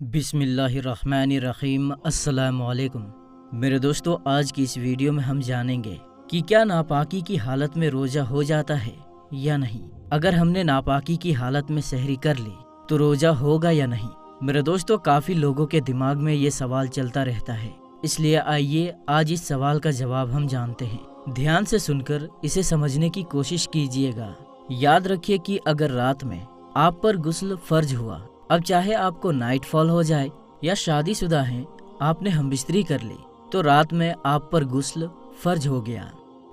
بسم اللہ الرحمن الرحیم۔ السلام علیکم میرے دوستو، آج کی اس ویڈیو میں ہم جانیں گے کہ کیا ناپاکی کی حالت میں روزہ ہو جاتا ہے یا نہیں۔ اگر ہم نے ناپاکی کی حالت میں سحری کر لی تو روزہ ہوگا یا نہیں۔ میرے دوستو، کافی لوگوں کے دماغ میں یہ سوال چلتا رہتا ہے، اس لیے آئیے آج اس سوال کا جواب ہم جانتے ہیں۔ دھیان سے سن کر اسے سمجھنے کی کوشش کیجیے گا۔ یاد رکھیے کہ اگر رات میں آپ پر غسل فرض ہوا، اب چاہے آپ کو نائٹ فال ہو جائے یا شادی شدہ ہیں، آپ نے ہمبستری کر لی تو رات میں آپ پر غسل فرض ہو گیا۔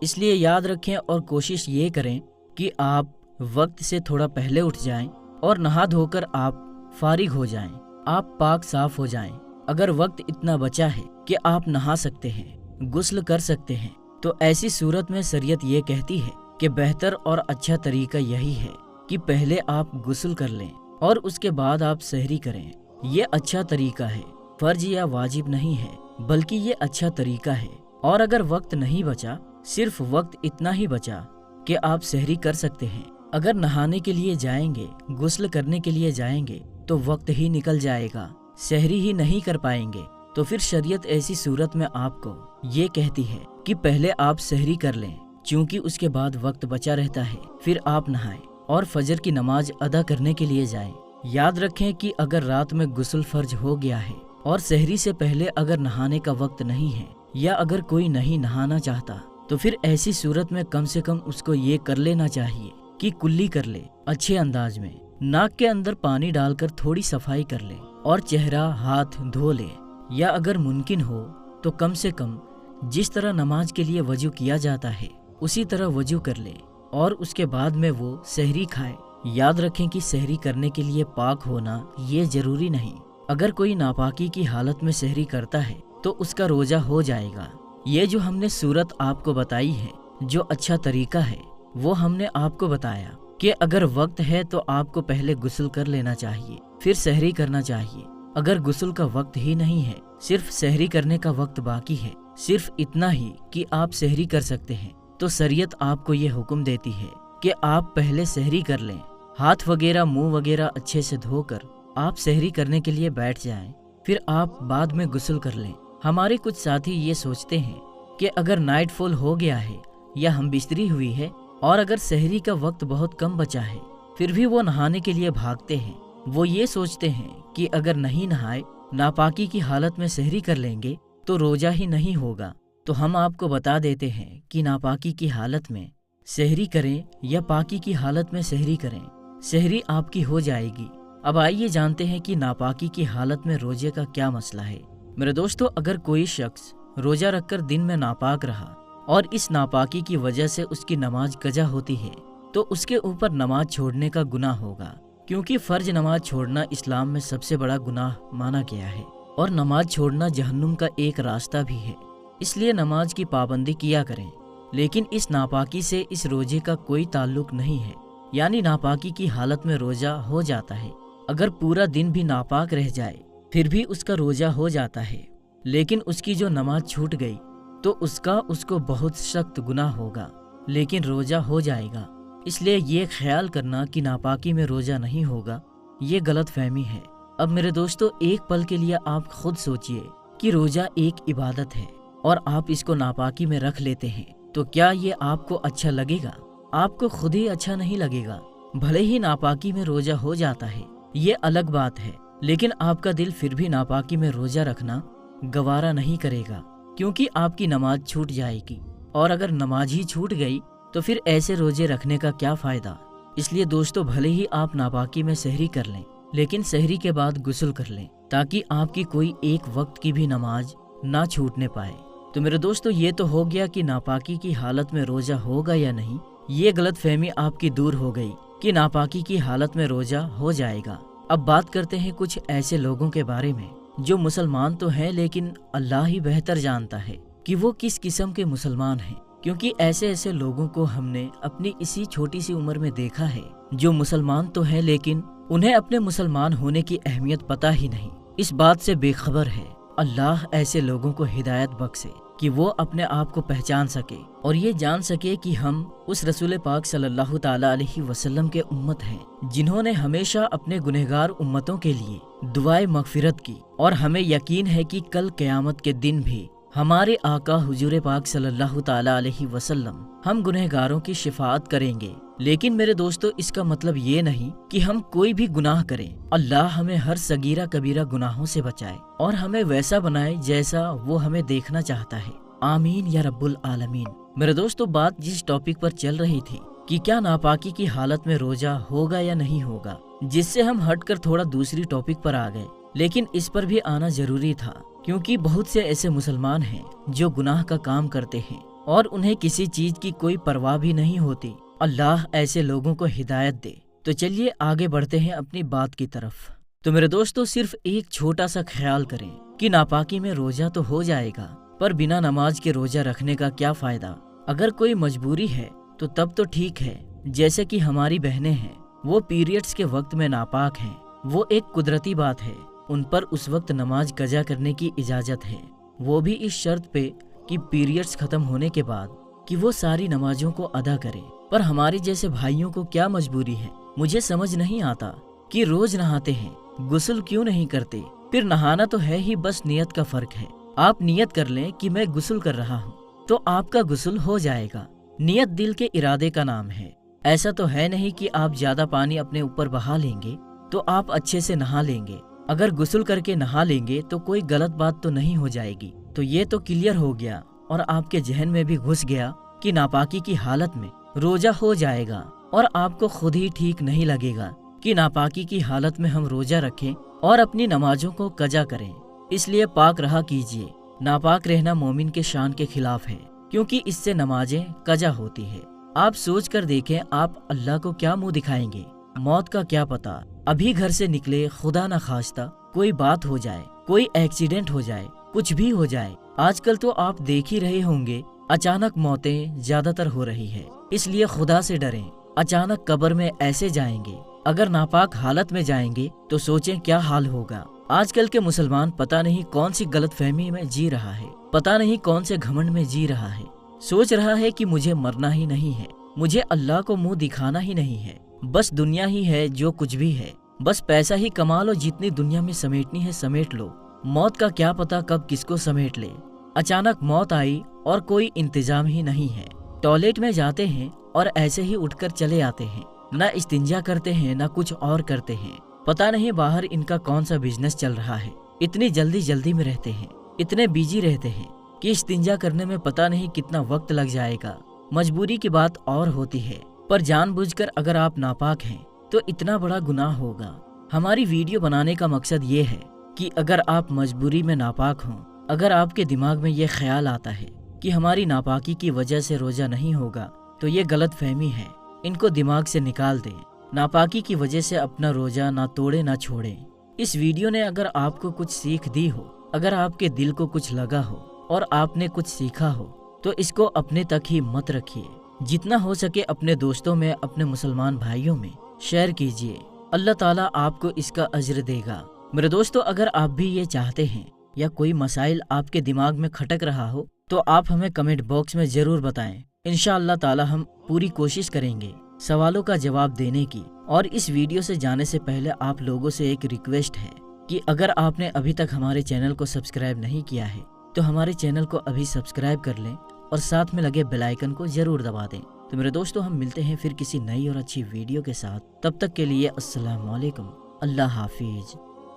اس لیے یاد رکھیں اور کوشش یہ کریں کہ آپ وقت سے تھوڑا پہلے اٹھ جائیں اور نہا دھو کر آپ فارغ ہو جائیں، آپ پاک صاف ہو جائیں۔ اگر وقت اتنا بچا ہے کہ آپ نہا سکتے ہیں، غسل کر سکتے ہیں، تو ایسی صورت میں شریعت یہ کہتی ہے کہ بہتر اور اچھا طریقہ یہی ہے کہ پہلے آپ غسل کر لیں اور اس کے بعد آپ سحری کریں۔ یہ اچھا طریقہ ہے، فرض یا واجب نہیں ہے، بلکہ یہ اچھا طریقہ ہے۔ اور اگر وقت نہیں بچا، صرف وقت اتنا ہی بچا کہ آپ سحری کر سکتے ہیں، اگر نہانے کے لیے جائیں گے، غسل کرنے کے لیے جائیں گے تو وقت ہی نکل جائے گا، سحری ہی نہیں کر پائیں گے، تو پھر شریعت ایسی صورت میں آپ کو یہ کہتی ہے کہ پہلے آپ سحری کر لیں، چونکہ اس کے بعد وقت بچا رہتا ہے، پھر آپ نہائیں اور فجر کی نماز ادا کرنے کے لیے جائیں۔ یاد رکھیں کہ اگر رات میں غسل فرض ہو گیا ہے اور سحری سے پہلے اگر نہانے کا وقت نہیں ہے، یا اگر کوئی نہیں نہانا چاہتا، تو پھر ایسی صورت میں کم سے کم اس کو یہ کر لینا چاہیے کہ کلی کر لے، اچھے انداز میں ناک کے اندر پانی ڈال کر تھوڑی صفائی کر لے اور چہرہ ہاتھ دھو لے، یا اگر ممکن ہو تو کم سے کم جس طرح نماز کے لیے وضو کیا جاتا ہے اسی طرح وضو کر لے اور اس کے بعد میں وہ سحری کھائے۔ یاد رکھیں کہ سحری کرنے کے لیے پاک ہونا یہ ضروری نہیں۔ اگر کوئی ناپاکی کی حالت میں سحری کرتا ہے تو اس کا روزہ ہو جائے گا۔ یہ جو ہم نے صورت آپ کو بتائی ہے، جو اچھا طریقہ ہے، وہ ہم نے آپ کو بتایا کہ اگر وقت ہے تو آپ کو پہلے غسل کر لینا چاہیے، پھر سحری کرنا چاہیے۔ اگر غسل کا وقت ہی نہیں ہے، صرف سحری کرنے کا وقت باقی ہے، صرف اتنا ہی کہ آپ سحری کر سکتے ہیں، تو شریعت آپ کو یہ حکم دیتی ہے کہ آپ پہلے سحری کر لیں، ہاتھ وغیرہ منہ وغیرہ اچھے سے دھو کر آپ سحری کرنے کے لیے بیٹھ جائیں، پھر آپ بعد میں غسل کر لیں۔ ہمارے کچھ ساتھی یہ سوچتے ہیں کہ اگر نائٹ فال ہو گیا ہے یا ہم بستری ہوئی ہے اور اگر سحری کا وقت بہت کم بچا ہے، پھر بھی وہ نہانے کے لیے بھاگتے ہیں۔ وہ یہ سوچتے ہیں کہ اگر نہیں نہائے، ناپاکی کی حالت میں سحری کر لیں گے تو روزہ ہی نہیں ہوگا۔ تو ہم آپ کو بتا دیتے ہیں کہ ناپاکی کی حالت میں سحری کریں یا پاکی کی حالت میں سحری کریں، سحری آپ کی ہو جائے گی۔ اب آئیے جانتے ہیں کہ ناپاکی کی حالت میں روزے کا کیا مسئلہ ہے۔ میرے دوستو، اگر کوئی شخص روزہ رکھ کر دن میں ناپاک رہا اور اس ناپاکی کی وجہ سے اس کی نماز قضا ہوتی ہے، تو اس کے اوپر نماز چھوڑنے کا گناہ ہوگا، کیونکہ فرض نماز چھوڑنا اسلام میں سب سے بڑا گناہ مانا گیا ہے، اور نماز چھوڑنا جہنم کا ایک راستہ بھی ہے۔ اس لیے نماز کی پابندی کیا کریں، لیکن اس ناپاکی سے اس روزے کا کوئی تعلق نہیں ہے۔ یعنی ناپاکی کی حالت میں روزہ ہو جاتا ہے، اگر پورا دن بھی ناپاک رہ جائے پھر بھی اس کا روزہ ہو جاتا ہے، لیکن اس کی جو نماز چھوٹ گئی تو اس کو بہت سخت گناہ ہوگا، لیکن روزہ ہو جائے گا۔ اس لیے یہ خیال کرنا کہ ناپاکی میں روزہ نہیں ہوگا، یہ غلط فہمی ہے۔ اب میرے دوستو، ایک پل کے لیے آپ خود سوچئے کہ روزہ ایک عبادت ہے اور آپ اس کو ناپاکی میں رکھ لیتے ہیں، تو کیا یہ آپ کو اچھا لگے گا؟ آپ کو خود ہی اچھا نہیں لگے گا۔ بھلے ہی ناپاکی میں روزہ ہو جاتا ہے، یہ الگ بات ہے، لیکن آپ کا دل پھر بھی ناپاکی میں روزہ رکھنا گوارا نہیں کرے گا، کیونکہ آپ کی نماز چھوٹ جائے گی، اور اگر نماز ہی چھوٹ گئی تو پھر ایسے روزے رکھنے کا کیا فائدہ۔ اس لیے دوستو، بھلے ہی آپ ناپاکی میں سحری کر لیں، لیکن سحری کے بعد غسل کر لیں، تاکہ آپ کی کوئی ایک وقت کی بھی نماز نہ چھوٹنے پائے۔ تو میرے دوستو، یہ تو ہو گیا کہ ناپاکی کی حالت میں روزہ ہوگا یا نہیں۔ یہ غلط فہمی آپ کی دور ہو گئی کہ ناپاکی کی حالت میں روزہ ہو جائے گا۔ اب بات کرتے ہیں کچھ ایسے لوگوں کے بارے میں جو مسلمان تو ہیں، لیکن اللہ ہی بہتر جانتا ہے کہ وہ کس قسم کے مسلمان ہیں، کیونکہ ایسے لوگوں کو ہم نے اپنی اسی چھوٹی سی عمر میں دیکھا ہے، جو مسلمان تو ہیں لیکن انہیں اپنے مسلمان ہونے کی اہمیت پتہ ہی نہیں، اس بات سے بے خبر ہے۔ اللہ ایسے لوگوں کو ہدایت بخشے۔ کہ وہ اپنے آپ کو پہچان سکے اور یہ جان سکے کہ ہم اس رسول پاک صلی اللہ تعالیٰ علیہ وسلم کے امت ہیں جنہوں نے ہمیشہ اپنے گنہگار امتوں کے لیے دعائے مغفرت کی، اور ہمیں یقین ہے کہ کل قیامت کے دن بھی ہمارے آقا حضور پاک صلی اللہ تعالیٰ علیہ وسلم ہم گنہگاروں کی شفاعت کریں گے۔ لیکن میرے دوستو، اس کا مطلب یہ نہیں کہ ہم کوئی بھی گناہ کریں۔ اللہ ہمیں ہر صغیرہ کبیرہ گناہوں سے بچائے اور ہمیں ویسا بنائے جیسا وہ ہمیں دیکھنا چاہتا ہے۔ آمین یا رب العالمین۔ میرے دوستو، بات جس ٹاپک پر چل رہی تھی کہ کیا ناپاکی کی حالت میں روزہ ہوگا یا نہیں ہوگا، جس سے ہم ہٹ کر تھوڑا دوسری ٹاپک پر آ گئے، لیکن اس پر بھی آنا ضروری تھا کیونکہ بہت سے ایسے مسلمان ہیں جو گناہ کا کام کرتے ہیں اور انہیں کسی چیز کی کوئی پرواہ بھی نہیں ہوتی۔ اللہ ایسے لوگوں کو ہدایت دے۔ تو چلیے آگے بڑھتے ہیں اپنی بات کی طرف۔ تو میرے دوستو، صرف ایک چھوٹا سا خیال کریں کہ ناپاکی میں روزہ تو ہو جائے گا، پر بنا نماز کے روزہ رکھنے کا کیا فائدہ؟ اگر کوئی مجبوری ہے تو تب تو ٹھیک ہے، جیسے کہ ہماری بہنیں ہیں، وہ پیریڈز کے وقت میں ناپاک ہیں، وہ ایک قدرتی بات ہے، ان پر اس وقت نماز قضا کرنے کی اجازت ہے، وہ بھی اس شرط پہ کہ پیریڈز ختم ہونے کے بعد کہ وہ ساری نمازوں کو ادا کریں۔ پر ہمارے جیسے بھائیوں کو کیا مجبوری ہے؟ مجھے سمجھ نہیں آتا کہ روز نہاتے ہیں، غسل کیوں نہیں کرتے؟ پھر نہانا تو ہے ہی، بس نیت کا فرق ہے۔ آپ نیت کر لیں کہ میں غسل کر رہا ہوں تو آپ کا غسل ہو جائے گا۔ نیت دل کے ارادے کا نام ہے۔ ایسا تو ہے نہیں کہ آپ زیادہ پانی اپنے اوپر بہا لیں گے تو آپ اچھے سے نہا لیں گے۔ اگر غسل کر کے نہا لیں گے تو کوئی غلط بات تو نہیں ہو جائے گی۔ تو یہ تو کلیئر ہو گیا اور آپ کے ذہن میں بھی گھس گیا کہ ناپاکی کی حالت میں روزہ ہو جائے گا، اور آپ کو خود ہی ٹھیک نہیں لگے گا کہ ناپاکی کی حالت میں ہم روزہ رکھیں اور اپنی نمازوں کو قضا کریں۔ اس لیے پاک رہا کیجیے۔ ناپاک رہنا مومن کے شان کے خلاف ہے، کیونکہ اس سے نمازیں قضا ہوتی ہے۔ آپ سوچ کر دیکھیں، آپ اللہ کو کیا منہ دکھائیں گے؟ موت کا کیا پتا، ابھی گھر سے نکلے، خدا نہ خواستہ کوئی بات ہو جائے، کوئی ایکسیڈنٹ ہو جائے، کچھ بھی ہو جائے۔ آج کل تو آپ دیکھ ہی رہے ہوں گے، اچانک موتیں زیادہ تر ہو رہی ہے، اس لیے خدا سے ڈریں۔ اچانک قبر میں ایسے جائیں گے، اگر ناپاک حالت میں جائیں گے تو سوچیں کیا حال ہوگا۔ آج کل کے مسلمان پتہ نہیں کون سی غلط فہمی میں جی رہا ہے، پتہ نہیں کون سے گھمنڈ میں جی رہا ہے، سوچ رہا ہے کہ مجھے مرنا ہی نہیں ہے، مجھے اللہ کو منہ دکھانا ہی نہیں ہے، بس دنیا ہی ہے جو کچھ بھی ہے، بس پیسہ ہی کما لو، جتنی دنیا میں سمیٹنی ہے سمیٹ لو۔ موت کا کیا پتا کب کس کو سمیٹ لے۔ اچانک موت آئی اور کوئی انتظام ہی نہیں ہے، ٹوائلٹ میں جاتے ہیں اور ایسے ہی اٹھ کر چلے آتے ہیں، نہ استنجا کرتے ہیں نہ کچھ اور کرتے ہیں۔ پتہ نہیں باہر ان کا کون سا بزنس چل رہا ہے، اتنی جلدی میں رہتے ہیں، اتنے بیجی رہتے ہیں کہ استنجا کرنے میں پتہ نہیں کتنا وقت لگ جائے گا۔ مجبوری کی بات اور ہوتی ہے، پر جان بوجھ کر اگر آپ ناپاک ہیں تو اتنا بڑا گناہ ہوگا۔ ہماری ویڈیو بنانے کا مقصد یہ ہے کہ اگر آپ مجبوری میں ناپاک ہوں، اگر آپ کے دماغ میں یہ خیال آتا ہے کہ ہماری ناپاکی کی وجہ سے روزہ نہیں ہوگا، تو یہ غلط فہمی ہے، ان کو دماغ سے نکال دیں۔ ناپاکی کی وجہ سے اپنا روزہ نہ توڑے نہ چھوڑیں۔ اس ویڈیو نے اگر آپ کو کچھ سیکھ دی ہو، اگر آپ کے دل کو کچھ لگا ہو اور آپ نے کچھ سیکھا ہو، تو اس کو اپنے تک ہی مت رکھیے، جتنا ہو سکے اپنے دوستوں میں، اپنے مسلمان بھائیوں میں شیئر کیجیے۔ اللہ تعالیٰ آپ کو اس کا اجر دے گا۔ میرے دوستو، اگر آپ بھی یہ چاہتے ہیں یا کوئی مسائل آپ کے دماغ میں کھٹک رہا ہو تو آپ ہمیں کمنٹ باکس میں ضرور بتائیں۔ انشاءاللہ تعالیٰ ہم پوری کوشش کریں گے سوالوں کا جواب دینے کی۔ اور اس ویڈیو سے جانے سے پہلے آپ لوگوں سے ایک ریکویسٹ ہے کہ اگر آپ نے ابھی تک ہمارے چینل کو سبسکرائب نہیں کیا ہے تو ہمارے چینل کو ابھی سبسکرائب کر لیں اور ساتھ میں لگے بیل آئیکن کو ضرور دبا دیں۔ تو میرے دوستو، ہم ملتے ہیں پھر کسی نئی اور اچھی ویڈیو کے ساتھ، تب تک کے لیے السلام علیکم، اللہ حافظ۔